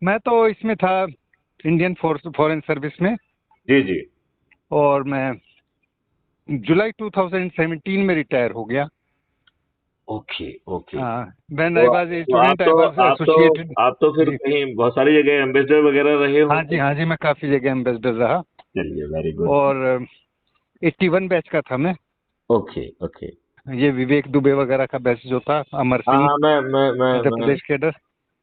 मैं तो इसमें था इंडियन फॉरेन सर्विस में। जी जी। और मैं जुलाई 2017 में रिटायर हो गया। Okay okay. व्हेन आई तो, वाज ए तो आप स्टूडेंट आई तो वाज आप तो एसोसिएटेड। आप तो फिर जी कहीं बहुत सारी जगह एम्बेसडर वगैरह रहे हाँ जी, होंगे। हाँ जी, मैं काफी जगह एम्बेसडर रहा। चलिए, वेरी गुड। और 81 बैच का था मैं। Okay okay. ये विवेक दुबे वगैरह का बैच जो था, अमर हाँ सिंह, हाँ, मध्य मैं प्रदेश कैडर,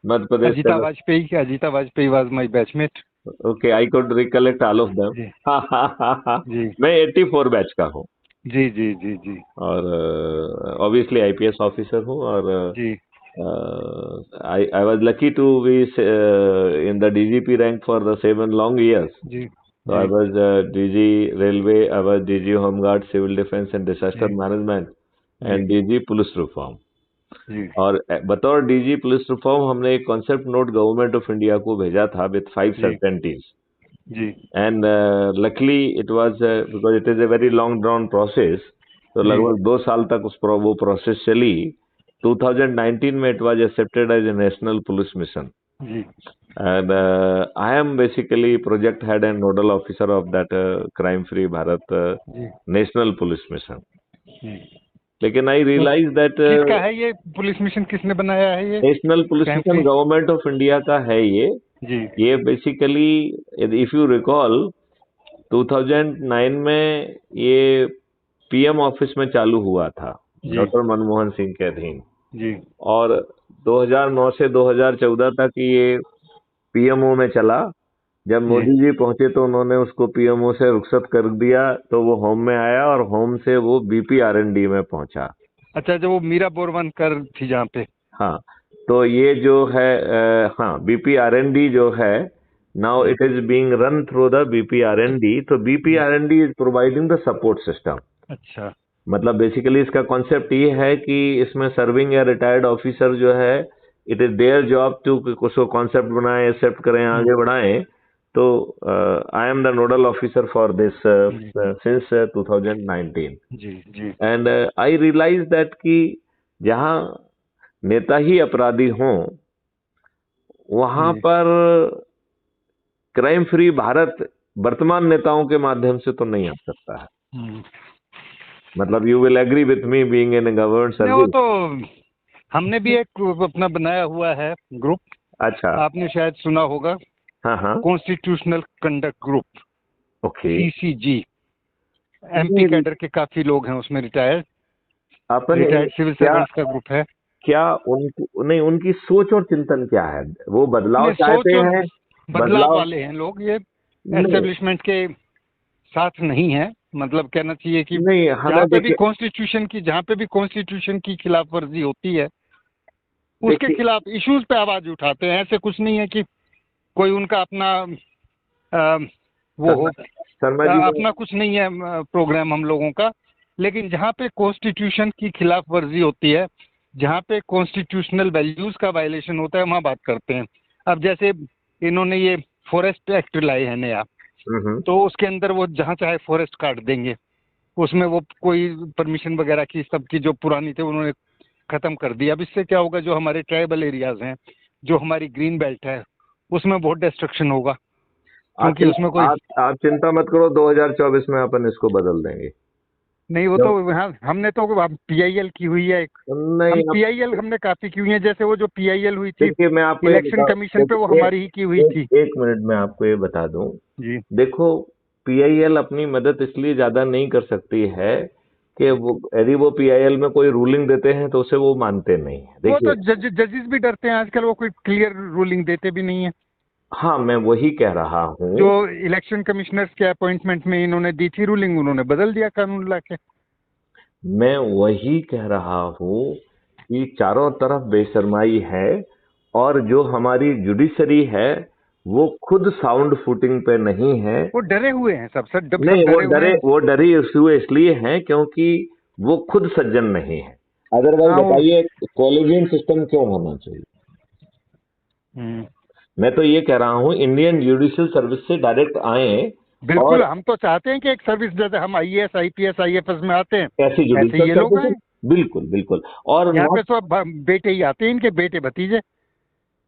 मध्य प्रदेश का। Ajita Vajpayee was my batchmate. Okay, I could recollect all of them. जी हाँ हाँ हाँ हाँ। जी मैं 84 बैच का हूँ। जी जी जी जी और ऑब्वियसली आईपीएस ऑफिसर हूँ। और जी I was lucky to be in the DGP rank for the 7 long years. जी So I जी was DG Railway, I was DG Home Guard, Civil Defense and Disaster जी Management, जी and DG Police Reform. जी और बतौर DG police reform हमने एक concept note government of India को भेजा था विद 5 जी सर्टेनिटीज। जी and luckily it was because it is a very long drawn process. तो जी लगभग 2 साल तक वो प्रोसेस चली। 2019 में it was accepted as a national police mission. जी And I am basically project head and nodal officer of that crime free Bharat जी national police mission. जी। लेकिन I तो realize that किसका है ये पुलिस मिशन, किसने बनाया है ये national police camp mission free? Government of India का है ये। जी ये बेसिकली, इफ यू रिकॉल, 2009 में ये पीएम ऑफिस में चालू हुआ था जी डॉक्टर मनमोहन सिंह के अधीन। जी और 2009 से 2014 तक ये पीएमओ में चला। जब जी। मोदी जी पहुंचे तो उन्होंने उसको पीएमओ से रुखसत कर दिया, तो वो होम में आया और होम से वो बीपीआरएनडी में पहुंचा। अच्छा, जो वो मीरा बोरवनकर थी जहाँ पे। हाँ, तो ये जो है हाँ, बीपीआरएनडी जो है, नाउ जी it is being run through the BPRND. तो जी। BPRND is providing the support system. अच्छा मतलब बेसिकली इसका कॉन्सेप्ट ये है कि इसमें सर्विंग या रिटायर्ड ऑफिसर जो है, it is their job to उसको कॉन्सेप्ट बनाए, एक्सेप्ट करें, आगे बढ़ाएं। So I am the nodal officer for this जी सिंस 2019। जी जी एंड आई रियलाइज दैट कि जहां नेता ही अपराधी हों, वहां जी। पर क्राइम फ्री भारत वर्तमान नेताओं के माध्यम से तो नहीं आ सकता है। हम्म। मतलब you will agree with me being in government नहीं, वो सर्विस। तो हमने भी एक अपना बनाया हुआ है ग्रुप, अच्छा। आपने शायद सुना होगा, हाँ हाँ। Constitutional conduct group, okay. CCG. MP cadre के काफी लोग हैं उसमें, रिटायर्ड अपन सिविल क्या सर्वेंट्स का ग्रुप है। क्या उनको नहीं, उनकी सोच और चिंतन क्या है? वो बदलाव नहीं, चाहते सोच और हैं? बदलाव वाले हैं लोग, ये नहीं एस्टेब्लिशमेंट के साथ नहीं है। मतलब कहना चाहिए कि नहीं, हमें जहाँ पे भी देखिए कॉन्स्टिट्यूशन की खिलाफ वर्जी होती है उसके देखिए खिलाफ इश्यूज पे आवाज उठाते हैं। ऐसे कुछ नहीं है कि कोई उनका अपना वो हो, शर्मा जी अपना कुछ नहीं है प्रोग्राम हम लोगों का। लेकिन जहाँ पे कॉन्स्टिट्यूशन की खिलाफ वर्जी होती है, जहाँ पे कॉन्स्टिट्यूशनल वैल्यूज का वायलेशन होता है, वहाँ बात करते हैं। अब जैसे इन्होंने ये फॉरेस्ट एक्ट लाए हैं नया, तो उसके अंदर वो जहाँ चाहे फॉरेस्ट काट देंगे। उसमें वो कोई परमिशन वगैरह की सबकी जो पुरानी थे उन्होंने खत्म कर दी। अब इससे क्या होगा, जो हमारे ट्राइबल एरियाज हैं, जो हमारी ग्रीन बेल्ट है, उसमें बहुत डिस्ट्रक्शन होगा, क्योंकि उसमें कोई आप चिंता मत करो, 2024 में अपन इसको बदल देंगे। नहीं। वो तो यहाँ हमने तो पीआईएल की हुई है एक, नहीं, पीआईएल हमने काफी की हुई है। जैसे वो जो पीआईएल हुई थी देखिए मैं आपको इलेक्शन कमीशन पे, वो हमारी ही की हुई थी। एक मिनट में आपको ये बता दूं। जी। देखो, पीआईएल अपनी मदद इसलिए ज्यादा नहीं कर सकती है कि वो, यदि वो पीआईएल में कोई रूलिंग देते हैं तो उसे वो मानते नहीं है। वो तो देखिए, जजेस भी डरते हैं आजकल, वो कोई क्लियर रूलिंग देते भी नहीं है। हाँ, मैं वही कह रहा हूँ। जो इलेक्शन कमिश्नर्स के अपॉइंटमेंट में इन्होंने दी थी रूलिंग, उन्होंने बदल दिया कानून लाके। मैं वही कह रहा हूँ कि चारों तरफ बेशर्माई है, और जो हमारी जुडिशरी है वो खुद साउंड फुटिंग पे नहीं है। वो डरे हुए हैं सब नहीं, डरे। वो डरे हुए इसलिए हैं क्योंकि वो खुद सज्जन नहीं है। अदरवाइज हाँ, बताइए, कॉलेजियन सिस्टम क्यों होना चाहिए? मैं तो ये कह रहा हूँ इंडियन जुडिशियल सर्विस से डायरेक्ट आए। बिल्कुल, और हम तो चाहते हैं कि एक सर्विस, जैसे हम आईएएस आईपीएस आईएफएस में आते हैं, ऐसी ऐसे जुडिशियल ये लोग आए। सर्विस, बिल्कुल बिल्कुल। और यहाँ पे तो अब बेटे ही आते हैं, इनके बेटे भतीजे।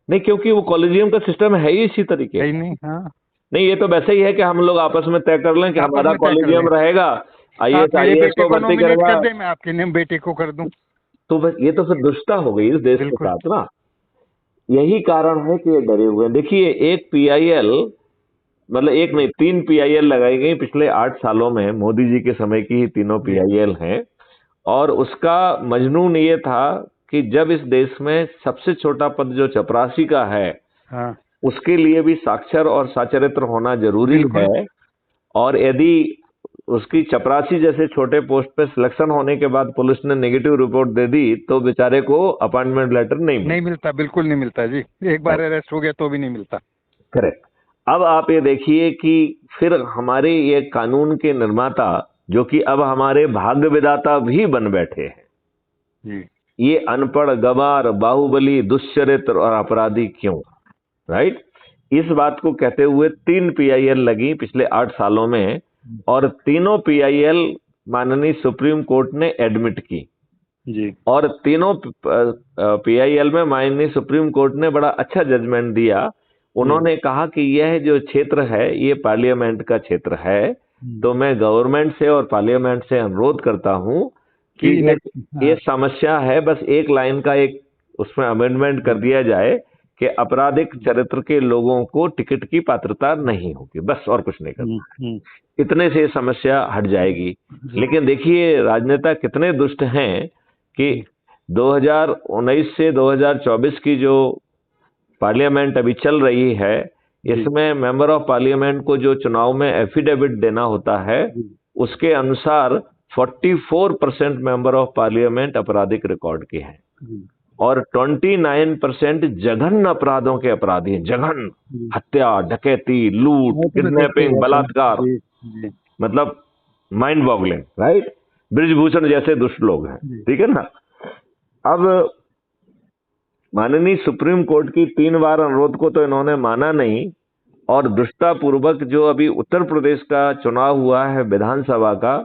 नहीं, क्योंकि वो कॉलेजियम का सिस्टम है ही इसी तरीके है का। ही नहीं। हाँ, नहीं, ये तो वैसे ही है कि हम लोग आपस में तय कर लें कि आपस हमारा में तय कर कॉलेजियम लें। रहेगा, आप आईएएस मेरे आईएएस बेटे को को भर्ती नॉमिनेट करेगा। कर दें, मैं आपके बेटे को कर दूं। तो बस ये तो फिर दुष्टता हो गई इस देश के बिल्कुल। साथ ना। यही कारण है कि ये डरे हुए हैं। देखिए, एक पीआईएल, मतलब एक नहीं, 3 पीआईएल लगाई गई पिछले 8 सालों में। मोदी जी के समय की ही तीनों जी। पीआईएल हैं। और उसका मजनून ये था कि जब इस देश में सबसे छोटा पद जो चपरासी का है, हाँ, उसके लिए भी साक्षर और साचरित्र होना जरूरी बिल्कुल। है। और यदि उसकी चपरासी जैसे छोटे पोस्ट पे सिलेक्शन होने के बाद पुलिस ने नेगेटिव रिपोर्ट दे दी, तो बेचारे को अपॉइंटमेंट लेटर नहीं नहीं मिलता। मिलता, बिल्कुल नहीं मिलता जी। एक बार अरेस्ट हो गया तो भी नहीं मिलता। करेक्ट। अब आप ये देखिए कि फिर हमारे ये कानून के निर्माता, जो कि अब हमारे भाग्य विधाता भी बन बैठे हैं, जी। ये अनपढ़, गवार, बाहुबली, दुष्चरित्र और अपराधी क्यों? राइट। इस बात को कहते हुए 3 पीआईएल लगी पिछले 8 सालों में, और तीनों पीआईएल माननीय सुप्रीम कोर्ट ने एडमिट की। जी। और तीनों पीआईएल में माननीय सुप्रीम कोर्ट ने बड़ा अच्छा जजमेंट दिया। उन्होंने कहा कि यह जो क्षेत्र है ये पार्लियामेंट का क्षेत्र है, तो मैं गवर्नमेंट से और पार्लियामेंट से अनुरोध करता हूं कि ये समस्या है, बस एक लाइन का एक उसमें अमेंडमेंट कर दिया जाए कि आपराधिक चरित्र के लोगों को टिकट की पात्रता नहीं होगी, बस और कुछ नहीं करना। इतने से समस्या हट जाएगी। लेकिन देखिए, राजनेता कितने दुष्ट हैं कि 2019 से 2024 की जो पार्लियामेंट अभी चल रही है, इसमें मेंबर ऑफ पार्लियामेंट को जो चुनाव में एफिडेविट देना होता है, उसके अनुसार 44% मेंबर ऑफ पार्लियामेंट आपराधिक रिकॉर्ड के हैं, और 29% जघन्य अपराधों के अपराधी हैं। जघन्य, हत्या, डकैती, लूट, किडनैपिंग, बलात्कार, मतलब माइंड बॉगलिंग। राइट। ब्रिजभूषण जैसे दुष्ट लोग हैं, ठीक है ना। अब माननीय सुप्रीम कोर्ट की 3 बार अनुरोध को तो इन्होंने माना नहीं, और दुष्टतापूर्वक जो अभी उत्तर प्रदेश का चुनाव हुआ है विधानसभा का,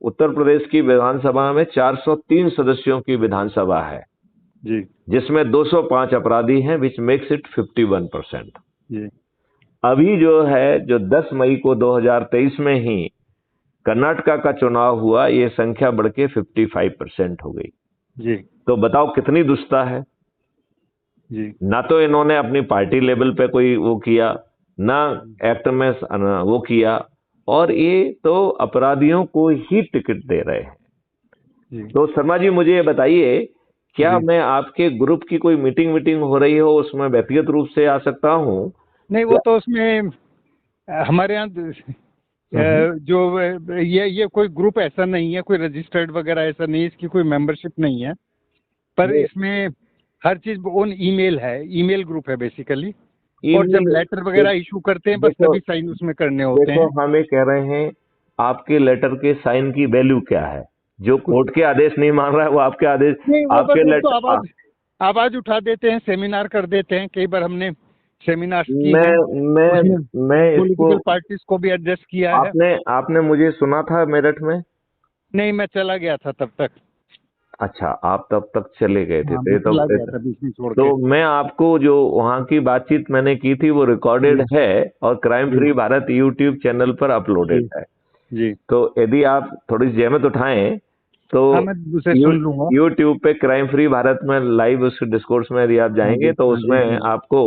उत्तर प्रदेश की विधानसभा में 403 सदस्यों की विधानसभा है जी, जिसमें 205 अपराधी हैं, विच मेक्स इट 51%। जी। अभी जो है, जो 10 मई को 2023 में ही कर्नाटका का चुनाव हुआ, ये संख्या बढ़ के 55% हो गई। जी। तो बताओ कितनी दुष्टता है। जी। ना तो इन्होंने अपनी पार्टी लेवल पे कोई वो किया, ना एक्ट में वो किया, और ये तो अपराधियों को ही टिकट दे रहे हैं। जी। तो शर्मा जी, मुझे ये बताइए, क्या मैं आपके ग्रुप की कोई मीटिंग हो रही हो उसमें व्यक्तिगत रूप से आ सकता हूँ? नहीं, वो तो उसमें हमारे यहाँ जो ये कोई ग्रुप ऐसा नहीं है, कोई रजिस्टर्ड वगैरह ऐसा नहीं है, इसकी कोई मेंबरशिप नहीं है, पर इसमें हर चीज ऑन ईमेल है। ईमेल ग्रुप है बेसिकली, और जब लेटर वगैरह इशू करते हैं बस तभी साइन उसमें करने होते हैं। देखो, हम ये कह रहे हैं, आपके लेटर के साइन की वैल्यू क्या है? जो कोर्ट के आदेश नहीं मान रहा है वो आपके आदेश, नहीं, वो आपके बस लेटर आवाज उठा देते हैं, सेमिनार कर देते हैं। कई बार हमने सेमिनार की मैं हैं, पॉलिटिकल इसको, पार्टीज को भी एड्रेस किया है। आपने मुझे सुना था मेरठ में? नहीं, मैं चला गया था तब तक। अच्छा, आप तब तक चले गए थे। हाँ, मैं चला गया था बीच में छोड़ के। तो मैं आपको जो वहाँ की बातचीत मैंने की थी वो रिकॉर्डेड है, और crime free Bharat YouTube channel पर अपलोडेड है। जी। तो यदि आप थोड़ी जहमत उठाएं तो हाँ, मैं उसे सुन लूंगा। यूट्यूब पे क्राइम फ्री भारत में लाइव उस डिस्कोर्स में यदि आप जाएंगे तो उसमें आपको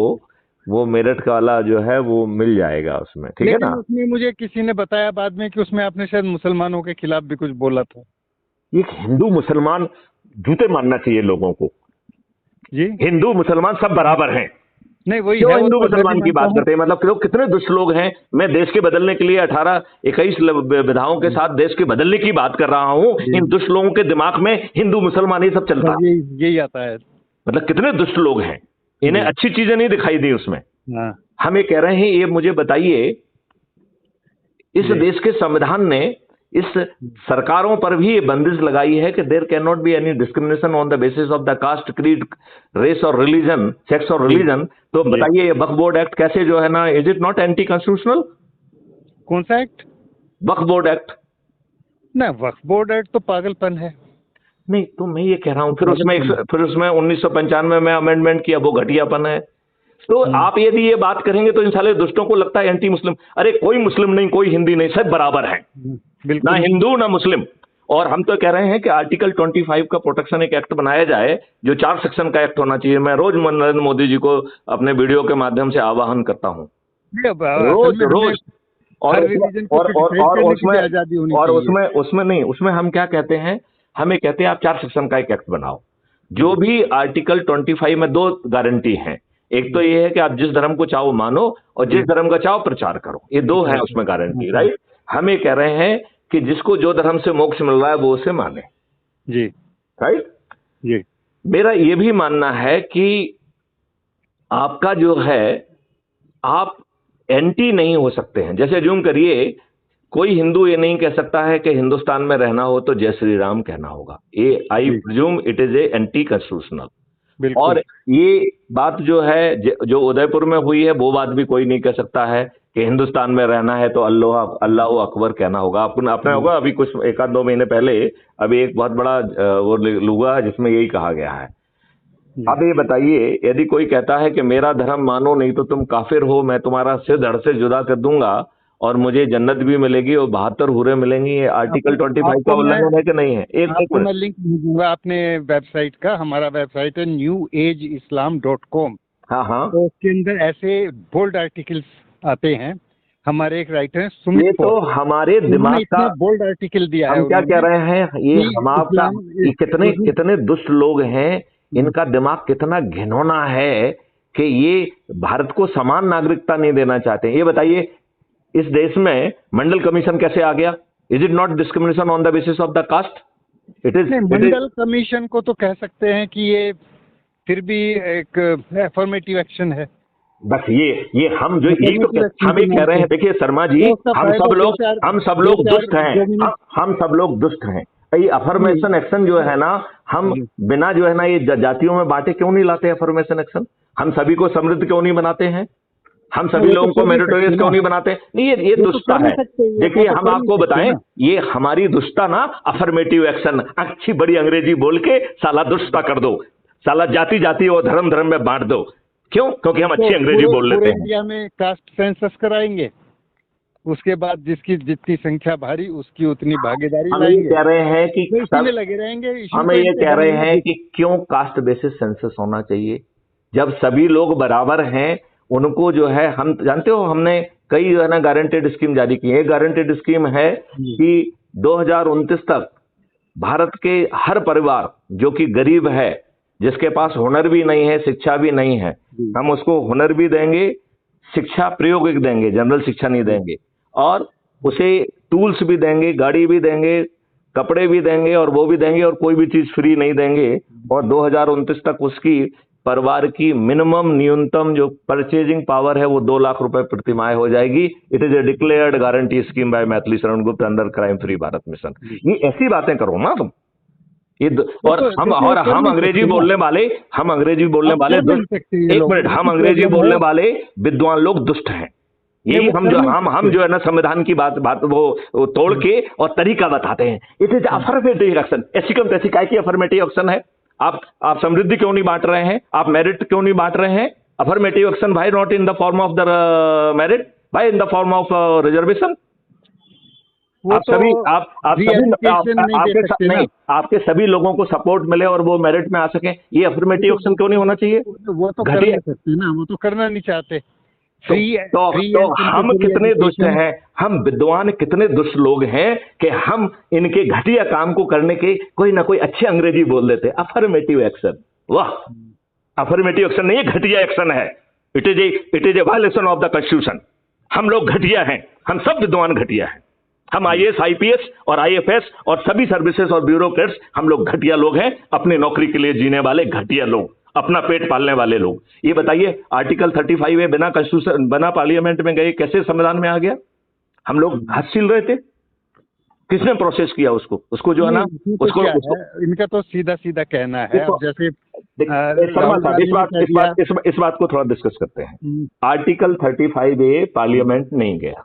वो मेरठ का वाला जो है वो मिल जाएगा उसमें, ठीक है ना। उसमें मुझे किसी ने बताया बाद में कि उसमें आपने शायद मुसलमानों के खिलाफ भी कुछ बोला था। ये हिंदू मुसलमान जूते मारना चाहिए लोगों को जी। हिंदू मुसलमान सब बराबर हैं। नहीं, वही क्यों है, हिंदू मुसलमान की बात करते हैं? मतलब लोग कितने दुष्ट लोग हैं। मैं देश के बदलने के लिए 18-21 विधाओं के साथ देश के बदलने की बात कर रहा हूं। इन दुष्ट लोगों के दिमाग में हिंदू मुसलमान ये सब चलता है। यही आता है। मतलब कितने दुष्ट लोग हैं, इन्हें अच्छी चीजें नहीं दिखाई दी उसमें। हम ये कह रहे हैं, ये मुझे बताइए, इस देश के संविधान ने इस सरकारों पर भी ये बंदिश लगाई है कि there can not be any discrimination on the basis of the caste, creed, race और रिलीजन, सेक्स और रिलीजन। तो बताइए, ये वक्फ बोर्ड एक्ट कैसे जो है ना, is it not anti constitutional? कौन सा एक्ट? वक्फ बोर्ड एक्ट। ना, वक्फ बोर्ड एक्ट तो पागलपन है। नहीं, तो मैं ये कह रहा हूं, फिर उसमें 1995 में अमेंडमेंट किया, वो घटियापन है। तो आप यदि ये बात करेंगे तो इन साले दुष्टों को लगता है एंटी मुस्लिम। अरे कोई मुस्लिम नहीं, कोई हिंदी नहीं, सब बराबर हैं, ना हिंदू ना मुस्लिम। और हम तो कह रहे हैं कि आर्टिकल 25 का प्रोटेक्शन एक एक्ट बनाया जाए, जो 4 सेक्शन का एक्ट होना चाहिए। मैं रोज नरेंद्र मोदी जी को अपने वीडियो के माध्यम से आह्वान करता हूँ, रोज रोज। और उसमें नहीं, उसमें हम क्या कहते हैं, हमें कहते हैं आप 4 सेक्शन का एक एक्ट बनाओ। जो भी आर्टिकल 25 में 2 गारंटी हैं, एक तो ये है कि आप जिस धर्म को चाहो मानो और जिस धर्म का चाहो प्रचार करो, ये 2 है उसमें गारंटी, राइट। हम ये कह रहे हैं कि जिसको जो धर्म से मोक्ष मिल रहा है वो उसे माने, जी, राइट जी। मेरा ये भी मानना है कि आपका जो है, आप एंटी नहीं हो सकते हैं। जैसे अज्यूम करिए, कोई हिंदू ये नहीं कह सकता है कि हिंदुस्तान में रहना हो तो जय श्री राम कहना होगा। ये I presume it is A anti constitutional. और ये बात जो है, जो उदयपुर में हुई है, वो बात भी कोई नहीं कह सकता है कि हिंदुस्तान में रहना है तो अल्लाह अकबर कहना होगा। आपने होगा अभी कुछ 1-2 महीने पहले अभी एक बहुत बड़ा वो लुगा है जिसमें यही कहा गया है। अब ये बताइए, यदि कोई कहता है कि मेरा धर्म मानो नहीं तो तुम काफिर हो, मैं तुम्हारा सिर धड़ से जुदा कर दूंगा और मुझे जन्नत भी मिलेगी और 72 हुरे मिलेंगी, ये आर्टिकल 25 का उल्लंघन है कि नहीं है? एक मैं लिंक दूंगा अपने वेबसाइट का। हमारा वेबसाइट है newAgeislam.com। हाँ हाँ, तो उसके अंदर ऐसे बोल्ड आर्टिकल्स आते हैं। हमारे एक राइटर हैं सुमित, ये तो हमारे दिमाग का बोल्ड आर्टिकल दिया है। हम क्या कह रहे हैं, ये हम आपका कितने दुष्ट लोग हैं, इनका दिमाग कितना घिनौना है कि ये भारत को समान नागरिकता नहीं देना चाहते। ये बताइए, इस देश में मंडल कमीशन कैसे आ गया? Is it not discrimination on the basis of the caste? It is. Mandal commission को तो कह सकते हैं कि ये फिर भी एक अफर्मेटिव एक्शन है। बस ये हम जो यही तो हम ये कह रहे हैं। देखिए शर्मा जी, हम सब लोग दुष्ट हैं, हम सब लोग दुष्ट हैं। ये अफर्मेशन एक्शन जो है ना, हम बिना जो है ना ये जातियों में बांटे क्यों नहीं लाते अफर्मेशन एक्शन? हम सभी को समृद्ध क्यों नहीं बनाते हैं? हम सभी लोगों को मेरिटोरियस क्यों नहीं बनाते? नहीं, ये दुष्टता है। देखिए हम आपको बताएं, ये हमारी दुष्टता ना, अफर्मेटिव एक्शन, अच्छी बड़ी अंग्रेजी बोल के साला दुष्टता कर दो, साला जाति जाति और धर्म धर्म में बांट दो। क्यों? क्योंकि हम अच्छी अंग्रेजी बोल लेते हैं। इंडिया में कास्ट सेंसस कराएंगे, उसके बाद जिसकी जितनी संख्या भारी उसकी उतनी भागीदारी हम ये कह रहे हैं कि इसमें लगे रहेंगे। हम ये कह रहे हैं कि क्यों कास्ट बेसिस सेंसस होना चाहिए जब सभी लोग बराबर हैं? उनको जो है, हम जानते हो हमने कई जो है ना गारंटेड स्कीम जारी की है। एक गारंटेड स्कीम है कि 2029 तक भारत के हर परिवार जो कि गरीब है, जिसके पास हुनर भी नहीं है, शिक्षा भी नहीं है, हम उसको हुनर भी देंगे, शिक्षा प्रायोगिक देंगे, जनरल शिक्षा नहीं देंगे, और उसे टूल्स भी देंगे, गाड़ी भी देंगे, कपड़े भी देंगे, और वो भी देंगे, और कोई भी चीज फ्री नहीं देंगे। और 2029 तक उसकी परिवार की मिनिमम न्यूनतम जो परचेजिंग पावर है वो 2 लाख रुपए प्रतिमाह हो जाएगी। It is A declared guarantee scheme bye Maithili Sharan Gupt under crime free Bharat mission. ये ऐसी बातें करो ना तुम। और हम अंग्रेजी बोलने वाले, हम अंग्रेजी बोलने वाले विद्वान लोग दुष्ट हैं। यही हम जो है ना संविधान की बात वो तोड़ के और तरीका बताते हैं। It is affirmative action. ऐसी कम तैसी काय की अफर्मेटिव एक्शन है? आप समृद्धि क्यों नहीं बांट रहे हैं? आप मेरिट क्यों नहीं बांट रहे हैं? अफर्मेटिव एक्शन भाई, not in the form of the merit, भाई in the form of reservation. आपके सभी लोगों को सपोर्ट मिले और वो मेरिट में आ सके, ये अफर्मेटिव एक्शन क्यों नहीं होना चाहिए? वो तो कर सकते ना, वो तो करना नहीं चाहते। तो हम कितने दुष्ट हैं, हम विद्वान कितने दुष्ट लोग हैं कि हम इनके घटिया काम को करने के कोई ना कोई अच्छे अंग्रेजी बोल देते। अफर्मेटिव एक्शन, वाह, अफर्मेटिव एक्शन नहीं, घटिया एक्शन है। It is A violation of the constitution. हम लोग घटिया हैं, हम सब विद्वान घटिया हैं। हम IAS IPS और IFS और सभी सर्विसेज और ब्यूरोक्रेट्स, हम लोग घटिया लोग हैं, अपनी नौकरी के लिए जीने वाले घटिया लोग, अपना पेट पालने वाले लोग। ये बताइए, आर्टिकल 35 बिना कॉन्स्टिट्यूशन, बिना पार्लियामेंट में गए कैसे संविधान में आ गया? हम लोग हाथ छील रहे थे, किसने प्रोसेस किया उसको जो है ना, उसको इनका तो सीधा सीधा कहना है। जैसे इस बात को थोड़ा डिस्कस करते हैं। आर्टिकल 35A पार्लियामेंट नहीं गया।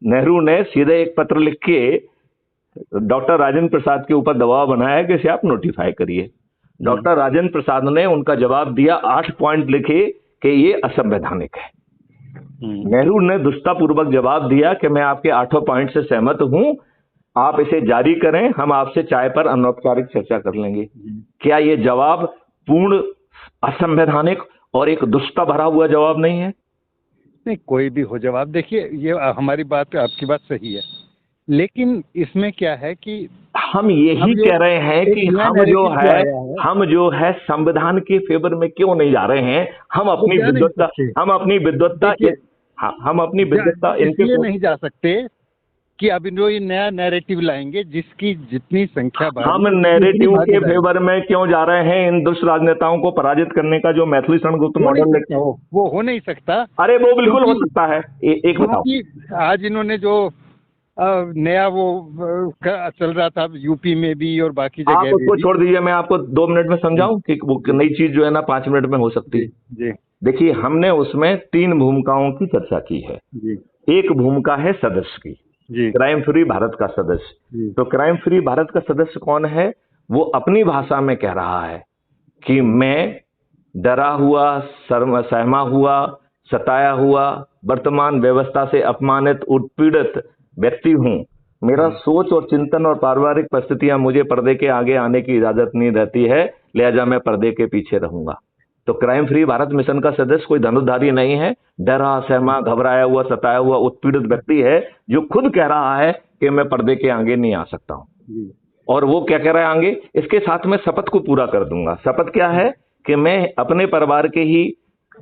नेहरू ने सीधे एक पत्र लिख के डॉक्टर राजेंद्र प्रसाद के ऊपर दबाव बनाया कि इसे आप नोटिफाई करिए। डॉक्टर राजेंद्र प्रसाद ने उनका जवाब दिया, 8 पॉइंट लिखे कि ये असंवैधानिक है। नेहरू ने दुष्टतापूर्वक जवाब दिया कि मैं आपके 8 पॉइंट से सहमत हूं, आप इसे जारी करें, हम आपसे चाय पर अनौपचारिक चर्चा कर लेंगे। क्या ये जवाब पूर्ण असंवैधानिक और एक दुष्टता भरा हुआ जवाब नहीं है? नहीं, कोई भी हो जवाब, देखिए ये हमारी बात, आपकी बात सही है, लेकिन इसमें क्या है कि हम यही कह रहे हैं कि हम जो है संविधान के फेवर में क्यों नहीं जा रहे हैं। हम अपनी विद्वत्ता इसलिए नहीं जा सकते कि अब ये नया नैरेटिव लाएंगे जिसकी जितनी संख्या बढ़ी, हम नैरेटिव के फेवर में क्यों जा रहे हैं? इन दुष्ट राजनेताओं को पराजित करने का जो मैथिली शरणगुप्त मॉडल वो हो नहीं सकता। अरे वो बिल्कुल हो सकता है। एक बताओ, आज इन्होंने जो नया वो चल रहा था यूपी में भी और बाकी जगह, आप उसको छोड़ दीजिए, मैं आपको 2 मिनट में समझाऊं कि वो नई चीज जो है ना 5 मिनट में हो सकती है। जी। देखिए, हमने उसमें 3 भूमिकाओं की चर्चा की है जी। एक भूमिका है सदस्य की, क्राइम फ्री भारत का सदस्य। तो क्राइम फ्री भारत का सदस्य कौन है? वो अपनी भाषा में कह रहा है कि मैं डरा हुआ, सहमा हुआ, सताया हुआ, वर्तमान व्यवस्था से अपमानित, उत्पीड़ित व्यक्ति हूं। मेरा सोच और चिंतन और पारिवारिक परिस्थितियां मुझे पर्दे के आगे आने की इजाजत नहीं देती है, लिहाजा मैं पर्दे के पीछे रहूंगा। तो क्राइम फ्री भारत मिशन का सदस्य कोई धनुर्धारी नहीं है, डरा, सहमा, घबराया हुआ, सताया हुआ, उत्पीड़ित व्यक्ति है जो खुद कह रहा है कि मैं पर्दे के आगे नहीं आ सकता हूं। और वो क्या कह रहा है आगे? इसके साथ मैं शपथ को पूरा कर दूंगा। शपथ क्या है? कि मैं अपने परिवार के ही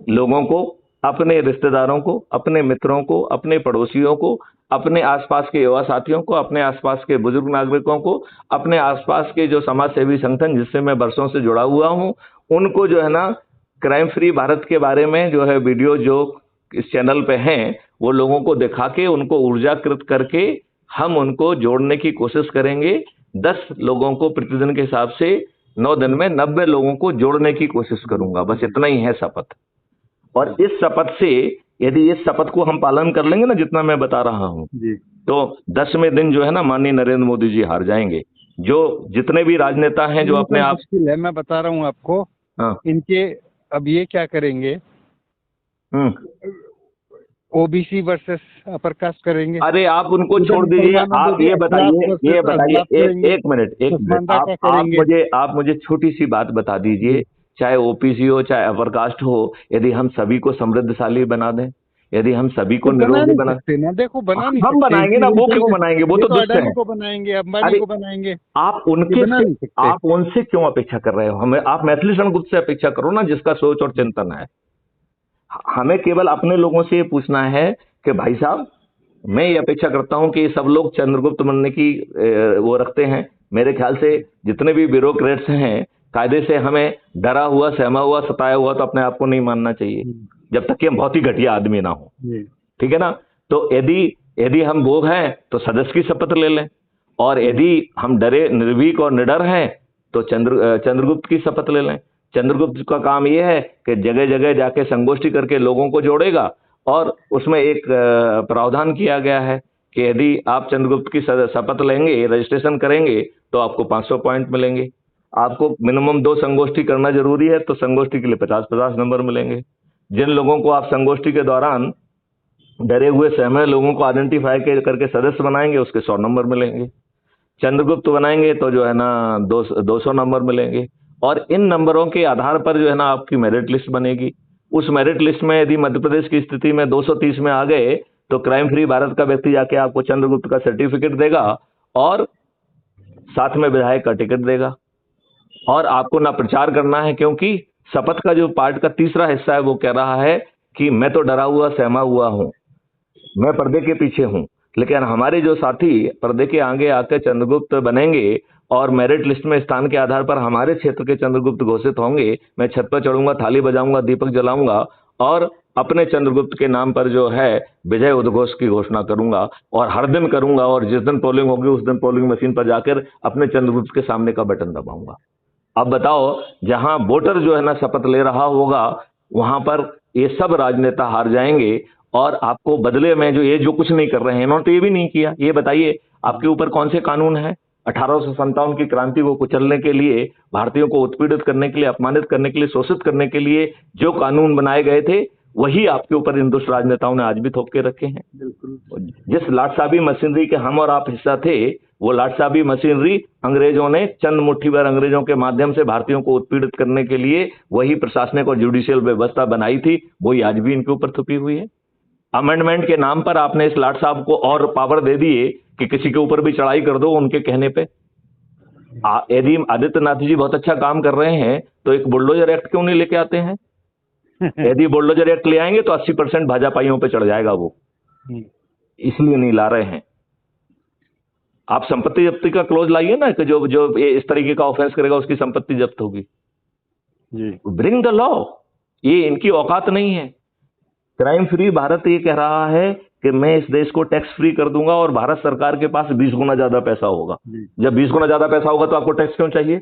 लोगों को, अपने रिश्तेदारों को, अपने मित्रों को, अपने पड़ोसियों को, अपने आसपास के युवा साथियों को, अपने आसपास के बुजुर्ग नागरिकों को, अपने आसपास के जो समाज सेवी संगठन जिससे मैं बरसों से जुड़ा हुआ हूं, उनको जो है ना क्राइम फ्री भारत के बारे में जो है वीडियो जो इस चैनल पे हैं, वो लोगों को दिखा के उनको ऊर्जाकृत करके हम उनको जोड़ने की कोशिश करेंगे। 10 लोगों को प्रतिदिन के हिसाब से 9 दिन में 90 लोगों को जोड़ने की कोशिश करूंगा। बस इतना ही है शपथ। और इस शपथ से, यदि इस शपथ को हम पालन कर लेंगे ना, जितना मैं बता रहा हूं, तो 10वें दिन जो है ना माननीय नरेंद्र मोदी जी हार जाएंगे। जो जितने भी राजनेता हैं जो अपने आप, मैं बता रहा हूं आपको, इनके अब ये क्या करेंगे, ओबीसी वर्सेस अपर कास्ट करेंगे। अरे आप उनको छोड़ दीजिए, आप ये बताइए, एक मिनट, आप मुझे छोटी सी बात बता दीजिए, चाहे ओबीसी हो चाहे अपर कास्ट हो, यदि हम सभी को समृद्धशाली बना दें, यदि हम सभी को निरोगी बना सकते ना, देखो बना नहीं, हम बनाएंगे ना, वो क्यों बनाएंगे? वो तो दुष्ट है, को बनाएंगे, अंबानी को बनाएंगे। आप उनसे क्यों अपेक्षा कर रहे हो? हमें आप मैथिली शरणगुप्त से अपेक्षा करो ना, जिसका सोच और चिंतन है। हमें केवल अपने लोगों से ये पूछना है कि भाई साहब, मैं ये अपेक्षा करता हूं कि ये सब लोग चंद्रगुप्त बनने की वो रखते हैं। मेरे ख्याल से जितने भी ब्यूरोक्रेट्स हैं, कायदे से हमें डरा हुआ, सहमा हुआ, सताया हुआ तो अपने आप को नहीं मानना चाहिए, जब तक कि हम बहुत ही घटिया आदमी ना हो। ठीक है ना? तो यदि हम वो हैं तो सदस्य की शपथ ले लें, और यदि हम डरे, निर्भीक और निडर हैं तो चंद्रगुप्त की शपथ ले लें। चंद्रगुप्त का काम यह है कि जगह जगह जाके संगोष्ठी करके लोगों को जोड़ेगा, और उसमें एक प्रावधान किया गया है कि यदि आप चंद्रगुप्त की शपथ लेंगे, रजिस्ट्रेशन करेंगे, तो आपको 500 पॉइंट मिलेंगे। आपको मिनिमम 2 संगोष्ठी करना जरूरी है, तो संगोष्ठी के लिए 50-50 नंबर मिलेंगे। जिन लोगों को आप संगोष्ठी के दौरान डरे हुए, सहमे लोगों को आइडेंटिफाई करके सदस्य बनाएंगे, उसके 100 नंबर मिलेंगे। चंद्रगुप्त बनाएंगे तो जो है ना 200 नंबर मिलेंगे। और इन नंबरों के आधार पर जो है ना आपकी मेरिट लिस्ट बनेगी। उस मेरिट लिस्ट में यदि मध्य प्रदेश की स्थिति में 230 में आ गए, तो क्राइम फ्री भारत का व्यक्ति जाके आपको चंद्रगुप्त का सर्टिफिकेट देगा और साथ में विधायक का टिकट देगा। और आपको ना प्रचार करना है, क्योंकि शपथ का जो पार्ट का तीसरा हिस्सा है वो कह रहा है कि मैं तो डरा हुआ, सहमा हुआ हूं, मैं पर्दे के पीछे हूं। लेकिन हमारे जो साथी पर्दे के आगे आकर चंद्रगुप्त बनेंगे और मेरिट लिस्ट में स्थान के आधार पर हमारे क्षेत्र के चंद्रगुप्त घोषित होंगे, मैं छत पर चढ़ूंगा, थाली बजाऊंगा, दीपक जलाऊंगा और अपने चंद्रगुप्त के नाम पर जो है विजय उद्घोष की घोषणा करूंगा, और हर दिन करूंगा। और जिस दिन पोलिंग होगी उस दिन पोलिंग मशीन पर जाकर अपने चंद्रगुप्त के सामने का बटन दबाऊंगा। अब बताओ, जहां वोटर जो है ना शपथ ले रहा होगा, वहां पर ये सब राजनेता हार जाएंगे, और आपको बदले में जो कुछ नहीं कर रहे हैं, इन्होंने तो ये भी नहीं किया। ये बताइए, आपके ऊपर कौन से कानून है? 1857 की क्रांति को कुचलने के लिए, भारतीयों को उत्पीड़ित करने के लिए, अपमानित करने के लिए, शोषित करने के लिए जो कानून बनाए गए थे वही आपके ऊपर इन दुष्ट राजनेताओं ने आज भी थोप के रखे हैं। बिल्कुल। जिस लाटसाबी मशीनरी के हम और आप हिस्सा थे, वो लाटसाबी मशीनरी अंग्रेजों ने चंद मुट्ठी भर अंग्रेजों के माध्यम से भारतीयों को उत्पीड़ित करने के लिए वही प्रशासनिक और जुडिशियल व्यवस्था बनाई थी, वही आज भी इनके ऊपर थुपी हुई है। अमेंडमेंट के नाम पर आपने इस लाट साहब को और पावर दे दिए कि किसी के ऊपर भी चढ़ाई कर दो उनके कहने पे। यदि आदित्यनाथ जी बहुत अच्छा काम कर रहे हैं तो एक बुलडोजर एक्ट क्यों नहीं लेके आते हैं? यदि बुलडोजर एक्ट ले आएंगे तो 80% भाजपाइयों पे चढ़ जाएगा वो, इसलिए नहीं ला रहे हैं। आप संपत्ति जब्ती का क्लोज लाइए ना कि जो इस तरीके का ऑफेंस करेगा उसकी संपत्ति जब्त होगी। ब्रिंग द लॉ, ये इनकी औकात नहीं है। क्राइम फ्री भारत ये कह रहा है कि मैं इस देश को टैक्स फ्री कर दूंगा और भारत सरकार के पास 20 गुना ज्यादा पैसा होगा। जब 20 गुना ज्यादा पैसा होगा तो आपको टैक्स क्यों चाहिए?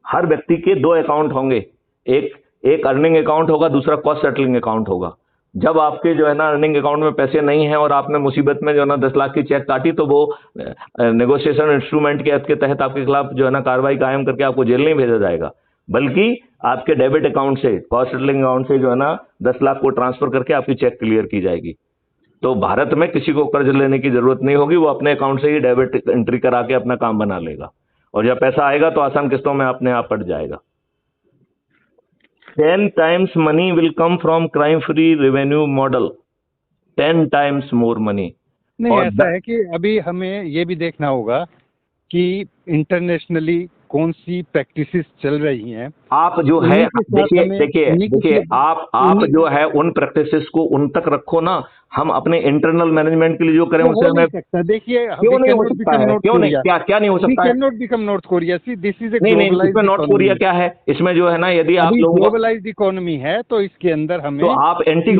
हर व्यक्ति के 2 अकाउंट होंगे, एक अर्निंग अकाउंट होगा, दूसरा कॉस्ट सेटलिंग अकाउंट होगा। जब आपके जो है ना अर्निंग अकाउंट में पैसे नहीं है और आपने मुसीबत में जो है ना 10 लाख की चेक काटी तो वो नेगोशिएशन इंस्ट्रूमेंट के तहत आपके खिलाफ जो है ना कार्रवाई कायम करके आपको जेल नहीं भेजा जाएगा, बल्कि आपके डेबिट अकाउंट से, कॉस्ट सेटलिंग अकाउंट से जो है ना 10 लाख को ट्रांसफर करके आपकी चेक क्लियर की जाएगी। तो भारत में किसी को कर्ज लेने की जरूरत नहीं होगी, वो अपने अकाउंट से ही डेबिट एंट्री करा के अपना काम बना लेगा और जब पैसा आएगा तो आसान किस्तों में अपने आप पट जाएगा। 10 times money will come from crime free revenue model, 10 times more money। नहीं, ऐसा है कि अभी हमें ये भी देखना होगा कि इंटरनेशनली कौन सी प्रैक्टिसेस चल रही हैं। आप जो है देखिए आप जो है उन प्रैक्टिसेस को उन तक रखो ना। हम अपने इंटरनल मैनेजमेंट के लिए जो करें उसे हमें देखिए क्यों नहीं हो सकता है? क्यों नहीं, क्या नहीं हो सकता है? Can not become north Korea. See this is a नहीं, इसमें नॉर्थ कोरिया क्या है? इसमें जो है ना, यदि आप लोग ग्लोबलाइज्ड इकोनॉमी है तो इसके अंदर हमें तो आप एंटी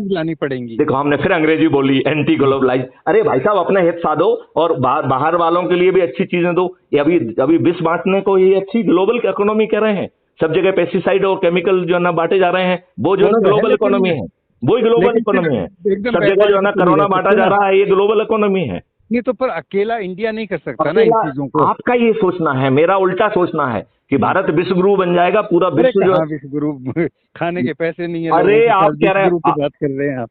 लानी पड़ेंगी। देखो हमने फिर अंग्रेजी बोली, एंटी ग्लोबलाइज। अरे भाई साहब, अपने हित साधो और बाहर वालों के लिए भी अच्छी चीजें दो। ये अभी विष बांटने को ये अच्छी ग्लोबल इकोनॉमी कह रहे हैं। सब जगह पेस्टिसाइड और केमिकल जो है ना बांटे जा रहे हैं, वो जो है ग्लोबल इकोनॉमी है, वही ग्लोबल इकोनॉमी है। सब जगह जो है ना कोरोना बांटा जा रहा है, ये ग्लोबल इकोनॉमी है। नहीं तो पर अकेला इंडिया नहीं कर सकता ना इन चीजों को। आपका ये सोचना है, मेरा उल्टा सोचना है कि भारत विश्व गुरु बन जाएगा। पूरा विश्व जो विश्व गुरु खाने के पैसे नहीं है। अरे आप कह रहे हैं, बात कर रहे हैं आप।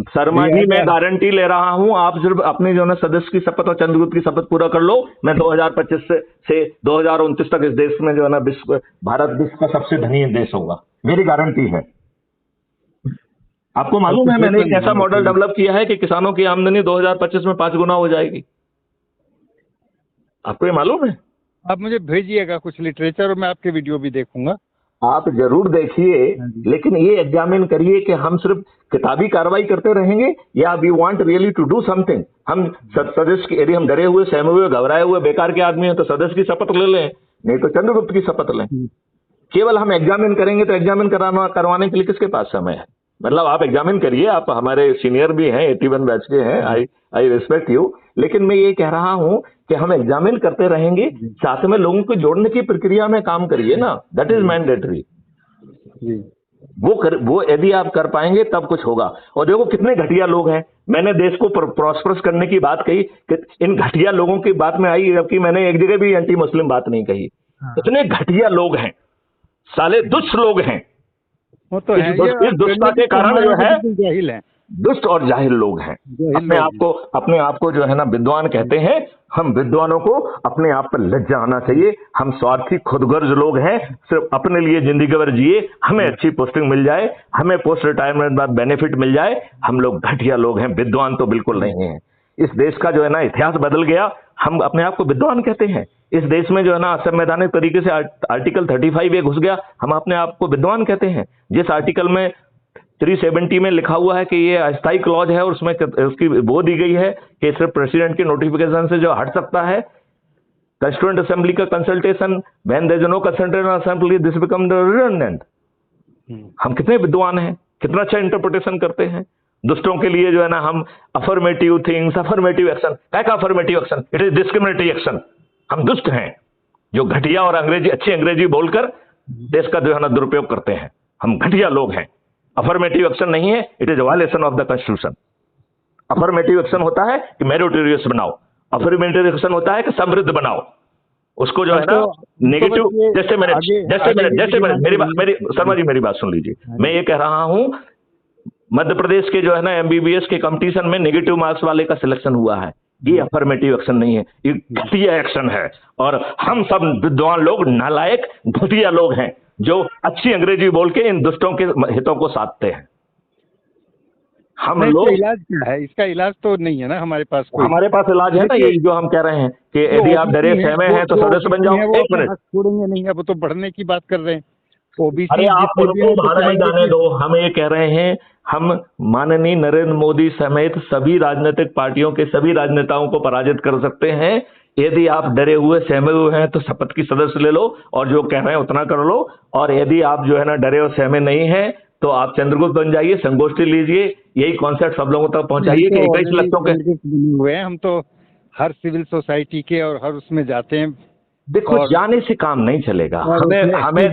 शर्मा जी, मैं गारंटी ले रहा हूं, आप सिर्फ अपने जो है सदस्य की शपथ और चंद्रगुप्त की शपथ पूरा कर लो। मैं 2025 से 2029 तक इस देश में जो है ना भारत विश्व का सबसे धनी देश होगा, मेरी गारंटी है। आपको मालूम है मैंने एक ऐसा मॉडल डेवलप किया है कि किसानों की आमदनी 2025 में 5 गुना हो जाएगी। आपको ये मालूम है? आप मुझे भेजिएगा कुछ लिटरेचर और मैं आपके वीडियो भी देखूंगा। आप जरूर देखिए, लेकिन ये एग्जामिन करिए कि हम सिर्फ किताबी कार्रवाई करते रहेंगे या we want really to do something. हम सदस्य की, यदि हम डरे हुए, सहमे हुए, घबराए हुए, बेकार के आदमी हैं तो सदस्य की शपथ ले लें, नहीं तो चंद्रगुप्त की शपथ लें। केवल हम एग्जामिन करेंगे तो एग्जामिन करवाने के लिए किसके पास समय है? मतलब आप एग्जामिन करिए, आप हमारे सीनियर भी हैं, 81 बैच के हैं, आई रिस्पेक्ट यू, लेकिन मैं ये कह रहा हूं कि हम एग्जामिन करते रहेंगे, साथ में लोगों को जोड़ने की प्रक्रिया में काम करिए ना, दैट इज मैंडेटरी। वो यदि आप कर पाएंगे तब कुछ होगा। और देखो कितने घटिया लोग हैं। मैंने देश को प्रॉस्परस करने की बात कही कि इन घटिया लोगों की बात में आई, जबकि मैंने एक जगह भी एंटी मुस्लिम बात नहीं कही। इतने घटिया लोग हैं, साले दुष्ट लोग हैं। वो तो है, इस दुष्टता के कारण जो है जाहिल है, दुष्ट और जाहिल लोग हैं। अपने आप को जो है ना विद्वान कहते हैं। हम विद्वानों को अपने आप पर लज्जा आना चाहिए। हम स्वार्थी खुदगर्ज लोग हैं, सिर्फ अपने लिए जिंदगी भर जिए, हमें अच्छी पोस्टिंग मिल जाए, हमें पोस्ट रिटायरमेंट बाद बेनिफिट मिल जाए। हम लोग घटिया लोग हैं, विद्वान तो बिल्कुल नहीं है। इस देश का जो है ना इतिहास बदल गया, हम अपने आप को विद्वान कहते हैं। इस देश में जो है ना असंवैधानिक तरीके से आर्टिकल 35 घुस गया, हम अपने आप को विद्वान कहते हैं। जिस आर्टिकल में 370 में लिखा हुआ है कि ये अस्थायी क्लॉज है और उसमें उसकी वो दी गई है कि सिर्फ प्रेसिडेंट की नोटिफिकेशन से जो हट सकता है। कंस्टिट्यूएंट असेंबली का consultation, when there is no consultant assembly this become redundant. हम कितने विद्वान हैं, कितना अच्छा इंटरप्रिटेशन करते हैं। दुष्टों के लिए जो है ना हम अफर्मेटिव थिंग्स, अफर्मेटिव एक्शन, क्या का affirmative action? It is discriminatory action. हम दुष्ट हैं जो घटिया और अच्छी अंग्रेजी बोलकर देश का जो है ना दुरुपयोग करते हैं। हम घटिया लोग हैं। अफर्मेटिव एक्शन नहीं है, it is violation of the constitution. Affirmative action होता है कि मेरिटोरियस बनाओ, अफर्मेटिव एक्शन होता है कि समृद्ध बनाओ उसको, जो है ना नेगेटिव। जैसे मैंने मेरी शर्मा जी मेरी बात सुन लीजिए। मैं ये कह रहा हूं मध्य प्रदेश के जो है ना एमबीबीएस के कंपटीशन में नेगेटिव मार्क्स वाले का सिलेक्शन हुआ है, ये अफर्मेटिव एक्शन नहीं है, ये घटिया एक्शन है। और हम सब विद्वान लोग नालायक घटिया लोग हैं जो अच्छी अंग्रेजी बोल के इन दुष्टों के हितों को साधते हैं। हम लोग इलाज क्या है इसका? इलाज तो नहीं है ना हमारे पास कोई। हमारे पास इलाज है ना, यही जो हम कह रहे हैं कि यदि आप डरे सहमे हैं तो सदस्य बन जाओ। एक मिनट छोड़ेंगे नहीं, अब तो बढ़ने की बात कर रहे हैं। ओबीसी अरे आप उनको बढ़ने जाने दो, हम ये कह रहे हैं हम माननीय नरेंद्र मोदी समेत सभी राजनीतिक पार्टियों के सभी राजनेताओं को पराजित कर सकते हैं। यदि आप डरे हुए सहमे हुए हैं तो शपथ की सदस्य ले लो और जो कह रहे हैं उतना कर लो। और यदि आप जो है ना डरे और सहमे नहीं हैं तो आप चंद्रगुप्त बन जाइए, संगोष्ठी लीजिए, यही कॉन्सेप्ट सब लोगों तक पहुंचाइए कि 21 लक्षों के हुए हैं। हम तो हर सिविल सोसाइटी के और हर उसमें जाते हैं। देखो जाने से काम नहीं चलेगा, हमें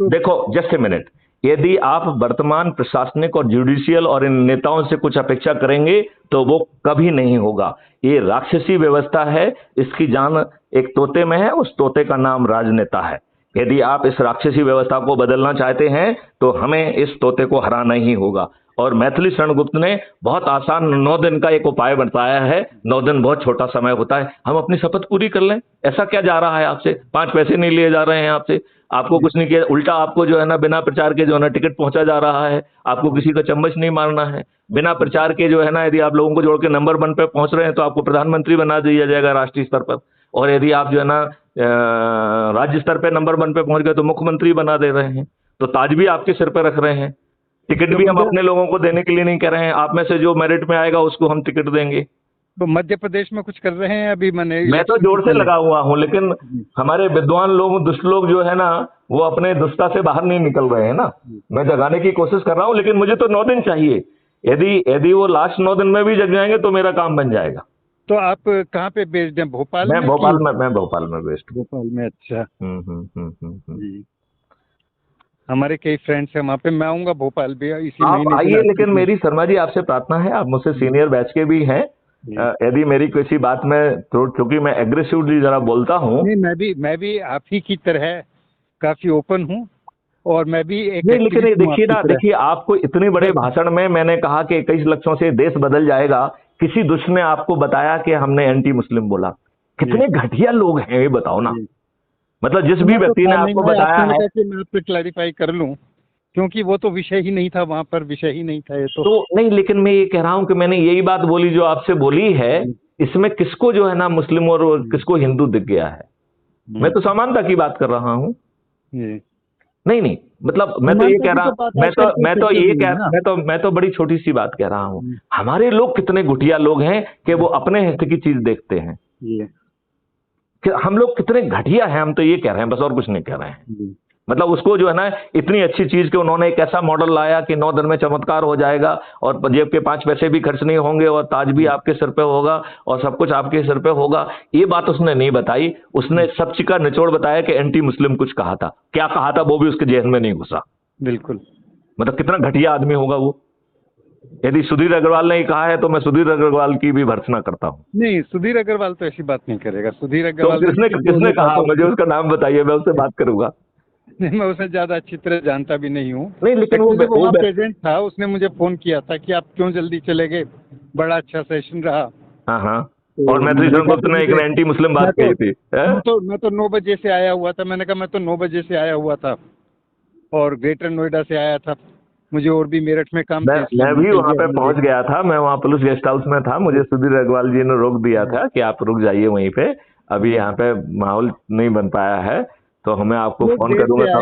देखो जस्ट ए मिनट, यदि आप वर्तमान प्रशासनिक और जुडिशियल और इन नेताओं से कुछ अपेक्षा करेंगे तो वो कभी नहीं होगा। ये राक्षसी व्यवस्था है, इसकी जान एक तोते में है, उस तोते का नाम राजनेता है। यदि आप इस राक्षसी व्यवस्था को बदलना चाहते हैं तो हमें इस तोते को हराना ही होगा। और मैथिली शरण गुप्त ने बहुत आसान 9 दिन का एक उपाय बताया है। 9 दिन बहुत छोटा समय होता है, हम अपनी शपथ पूरी कर लें। ऐसा क्या जा रहा है आपसे? 5 पैसे नहीं लिए जा रहे हैं आपसे, आपको कुछ नहीं किया, उल्टा आपको जो है ना बिना प्रचार के जो है ना टिकट पहुंचा जा रहा है। आपको किसी का चम्मच नहीं मारना है। बिना प्रचार के जो है ना यदि आप लोगों को जोड़ के नंबर 1 पे पहुंच रहे हैं तो आपको प्रधानमंत्री बना दिया जाएगा राष्ट्रीय स्तर पर। और यदि आप जो है ना राज्य स्तर पे नंबर 1 पे पहुंच गए तो मुख्यमंत्री बना दे रहे हैं। तो ताज भी आपके सिर पे रख रहे हैं। टिकट भी हम अपने लोगों को देने के लिए नहीं कह रहे हैं, आप में से जो मेरिट में आएगा उसको हम टिकट देंगे। तो मध्य प्रदेश में कुछ कर रहे हैं अभी? मैं तो जोर से लगा हुआ हूं, लेकिन हमारे विद्वान लोग, दुष्ट लोग जो है ना, वो अपने दुष्टता से बाहर नहीं निकल रहे हैं ना। मैं जगाने की कोशिश कर रहा हूं, लेकिन मुझे तो 9 दिन चाहिए। यदि वो लास्ट 9 दिन में भी जग जाएंगे तो मेरा काम बन जाएगा। तो आप कहाँ पे बेस्ड हैं? भोपाल में? मैं भोपाल में बेस्ड। भोपाल में, अच्छा। जी, हमारे कई फ्रेंड्स हैं वहाँ पे। मैं आऊंगा भोपाल भी इसी महीने। आइए, लेकिन मेरी शर्मा जी आपसे प्रार्थना है, आप मुझसे सीनियर बैच के भी हैं, यदि मेरी किसी बात में तो, क्योंकि मैं एग्रेसिवली जरा बोलता हूँ। मैं भी आप ही की तरह काफी ओपन हूँ और मैं भी एक नहीं, लेकिन देखिए आपको इतने बड़े भाषण में मैंने कहा कि 21 लक्षों से देश बदल जाएगा, किसी दुष्ट ने आपको बताया कि हमने एंटी मुस्लिम बोला? कितने घटिया लोग हैं ये बताओ ना। मतलब जिस भी व्यक्ति ने आपको बताया है, मैं आप पे क्लैरिफाई कर लूं, क्योंकि वो तो विषय ही नहीं था, वहां पर विषय ही नहीं था ये तो नहीं, लेकिन मैं ये कह रहा हूं कि मैंने यही बात बोली जो आपसे बोली है, इसमें किसको जो है ना मुस्लिम और किसको हिंदू दिख गया है? मैं तो समानता की बात कर रहा हूं। नहीं, मतलब मैं तो ये कह रहा हूं, मैं तो बड़ी छोटी सी बात कह रहा हूं। हमारे लोग कितने घटिया लोग हैं कि वो अपने हित की चीज देखते हैं। कि हम लोग कितने घटिया हैं, हम तो ये कह रहे हैं बस, और कुछ नहीं कह रहे हैं। मतलब उसको जो है ना इतनी अच्छी चीज के उन्होंने एक ऐसा मॉडल लाया कि 9 दिन में चमत्कार हो जाएगा और जेब के 5 पैसे भी खर्च नहीं होंगे और ताज भी आपके सिर पे होगा और सब कुछ आपके सिर पे होगा। ये बात उसने नहीं बताई। उसने सब चीज का निचोड़ बताया कि एंटी मुस्लिम कुछ कहा था, क्या कहा था वो भी उसके जेहन में नहीं घुसा। बिल्कुल, मतलब कितना घटिया आदमी होगा वो। यदि सुधीर अग्रवाल ने कहा है तो मैं सुधीर अग्रवाल की भी भर्त्सना करता हूँ। नहीं, सुधीर अग्रवाल तो ऐसी बात नहीं करेगा। सुधीर अग्रवाल तो किसने कहा? मुझे उसका नाम बताइए, मैं उससे बात करूंगा। मैं उसे ज्यादा अच्छी तरह जानता भी नहीं हूँ। नहीं, लेकिन वो प्रेजेंट था, उसने मुझे फोन किया था कि आप क्यों जल्दी चले गए, बड़ा अच्छा सेशन रहा। हाँ, और मैथिली शरण गुप्त ने एक एंटी मुस्लिम बात कही थी। मैं तो 9 बजे से आया हुआ था। मैंने कहा मैं तो 9 बजे से आया हुआ था और ग्रेटर नोएडा से आया था, मुझे और भी मेरठ में काम था। मैं भी वहाँ पे पहुंच गया था, मैं वहाँ पुलिस गेस्ट हाउस में था। मुझे सुधीर अग्रवाल जी ने रोक दिया था कि आप रुक जाइए वहीं पे, अभी यहाँ पे माहौल नहीं बन पाया है तो हमें आपको फोन करूंगा।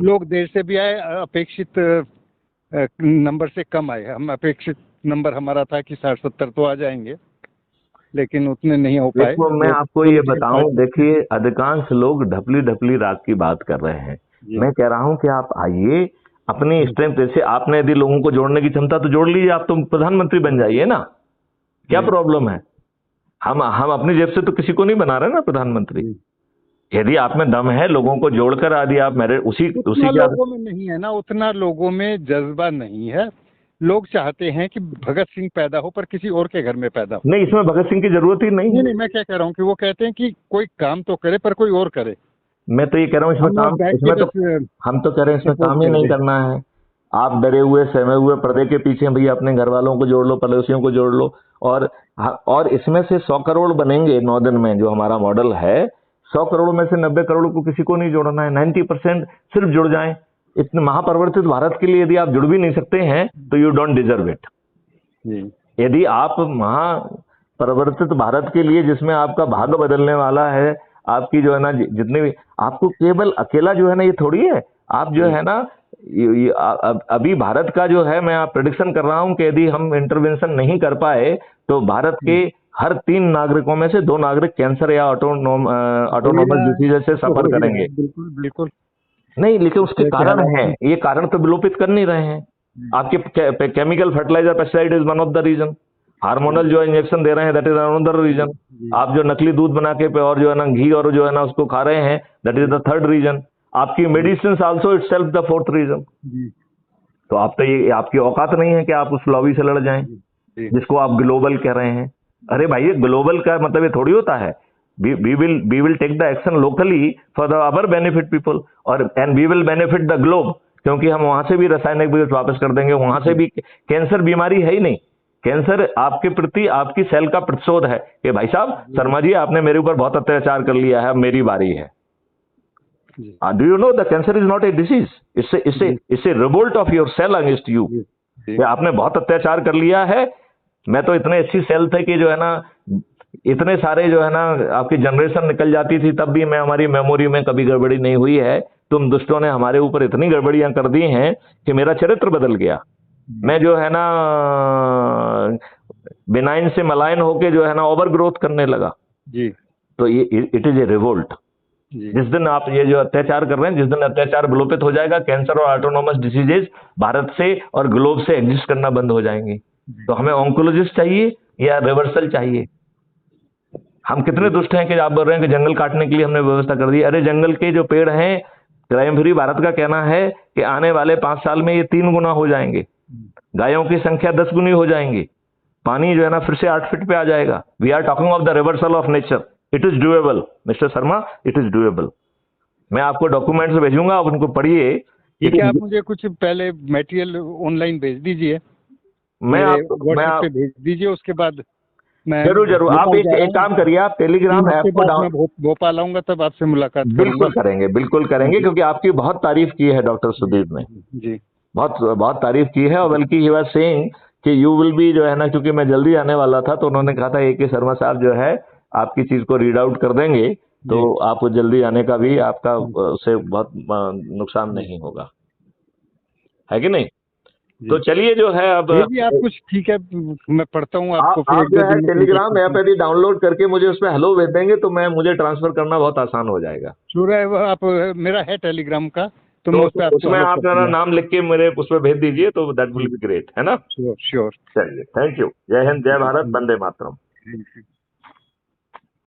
लोग देर से भी आए, अपेक्षित नंबर से कम आए। हम अपेक्षित नंबर हमारा था कि 60-70 तो आ जाएंगे, लेकिन उतने नहीं हो पाए। मैं आपको ये बताऊं, देखिए अधिकांश लोग ढपली रात की बात कर रहे हैं। मैं कह रहा हूं कि आप आइए अपनी स्ट्रेंथ से, आपने यदि लोगों को जोड़ने की क्षमता तो जोड़ लीजिए, आप तो प्रधानमंत्री बन जाइए ना, क्या प्रॉब्लम है? हम अपनी जेब से तो किसी को नहीं बना रहे ना प्रधानमंत्री। यदि आप में दम है, लोगों को जोड़कर आदि आप मेरे उसी लोगों में नहीं है ना, उतना लोगों में जज्बा नहीं है। लोग चाहते हैं कि भगत सिंह पैदा हो पर किसी और के घर में पैदा हो। नहीं, इसमें भगत सिंह की जरूरत ही नहीं है। नहीं, मैं क्या कह रहा हूँ कि वो कहते हैं कि कोई काम तो करे पर कोई और करे। मैं तो ये कह रहा हूँ इसमें काम, इसमें तो हम तो कह रहे हैं इसमें काम ही नहीं करना है। आप डरे हुए सहमे हुए पर्दे के पीछे भैया अपने घर वालों को जोड़ लो, पड़ोसियों को जोड़ लो, और इसमें से 100 करोड़ बनेंगे 9 दिन में। जो हमारा मॉडल है 100 करोड़ में से 90 करोड़ को किसी को नहीं जोड़ना है, 90% सिर्फ जुड़ जाएं। इतने महापरिवर्तित भारत के लिए यदि आप जुड़ भी नहीं सकते हैं तो यू डोंट डिजर्व इट। यदि आप महापरिवर्तित भारत के लिए, जिसमें आपका भाग्य बदलने वाला है, आपकी जो है ना जितने भी, आपको केवल अकेला जो है ना ये थोड़ी है, आप जो है ना अभी भारत का जो है, मैं आप प्रेडिक्शन कर रहा हूं कि यदि हम इंटरवेंशन नहीं कर पाए तो भारत के हर 3 नागरिकों में से 2 नागरिक कैंसर या ऑटोनोमस डिसीज से सफर करेंगे। बिल्कुल बिल्कुल। नहीं, लेकिन उसके कारण है, ये कारण तो विलोपित कर नहीं रहे हैं। आपके chemical fertiliser pesticide is one of the reason. Hormonal जो इंजेक्शन दे रहे हैं दैट इज अनदर रीजन। आप जो नकली दूध बना के और जो है ना घी और जो है ना उसको खा रहे हैं that is the 3rd reason. आपकी medicine also itself the 4th reason. तो आप तो ये आपकी औकात नहीं है कि आप उस लॉबी से लड़ जाएं जिसको आप ग्लोबल कह रहे हैं। अरे भाई, ये ग्लोबल का मतलब ये थोड़ी होता है। we will take the action locally for the our benefit people and we will benefit the globe, क्योंकि हम वहां से भी रासायनिक बीज वापस कर देंगे। वहां से भी कैंसर बीमारी है ही नहीं। कैंसर आपके प्रति आपकी सेल का प्रतिशोध है कि भाई साहब शर्मा जी आपने मेरे ऊपर बहुत अत्याचार कर लिया है, अब मेरी बारी है। Do you know the cancer is not a disease, it's a revolt of your cell against you. आपने बहुत अत्याचार कर लिया है। मैं तो इतने अच्छी सेल थे कि जो है ना इतने सारे जो है ना आपकी जनरेशन निकल जाती थी तब भी मैं, हमारी मेमोरी में कभी गड़बड़ी नहीं हुई है। तुम दुष्टों ने हमारे ऊपर इतनी गड़बड़ियां कर दी हैं कि मेरा चरित्र बदल गया। मैं जो है ना बिनाइन से मलायन होके जो है ना ओवर ग्रोथ करने लगा जी। तो ये इट इज ए रिवोल्ट। जिस दिन आप ये जो अत्याचार कर रहे हैं, जिस दिन अत्याचार विलोपित हो जाएगा, कैंसर और ऑटोनोमस डिसीजेज भारत से और ग्लोब से एग्जिस्ट करना बंद हो जाएंगी। तो हमें ऑन्कोलॉजिस्ट चाहिए या रिवर्सल चाहिए? हम कितने दुष्ट हैं कि आप बोल रहे हैं कि जंगल काटने के लिए हमने व्यवस्था कर दी। अरे जंगल के जो पेड़ हैं, क्राइम फ्री भारत का कहना है कि आने वाले 5 साल में ये 3 गुना हो जाएंगे। गायों की संख्या 10 गुनी हो जाएंगी। पानी जो है ना फिर से 8 फीट पे आ जाएगा। We are talking of the reversal of nature. It is doable mister Sharma, it is doable. मैं आपको डॉक्यूमेंट्स भेजूंगा, आप उनको पढ़िए। ठीक है, आप मुझे कुछ पहले मटेरियल ऑनलाइन भेज दीजिए, मैं पे भेज दीजिए, उसके बाद मैं जरूर आप एक काम करिए, आप टेलीग्राम ऐप को डाउनलोड, भोपाल आऊंगा तब आपसे मुलाकात बिल्कुल करेंगे क्योंकि आपकी बहुत तारीफ की है डॉक्टर सुदीप ने जी, बहुत तारीफ की है। और बल्कि ही वाज सेइंग कि यू विल बी जो है ना, क्योंकि मैं जल्दी आने वाला था तो उन्होंने कहा था AK शर्मा साहब जो है आपकी चीज को रीड आउट कर देंगे, तो आपको जल्दी आने का भी आपका उससे बहुत नुकसान नहीं होगा, है कि नहीं? तो चलिए जो है अब आप कुछ, ठीक है मैं पढ़ता हूँ आपको। आप जो है टेलीग्राम ऐप यदि डाउनलोड करके मुझे उसमें हेलो भेज देंगे तो मुझे ट्रांसफर करना बहुत आसान हो जाएगा। श्योर है, आप मेरा है टेलीग्राम का, तो मैं उसमें आप मेरा नाम लिख के मेरे उसमें भेज दीजिए तो दैट विल बी ग्रेट, है ना? श्योर। चलिए, थैंक यू। जय हिंद, जय भारत, वंदे मातरम।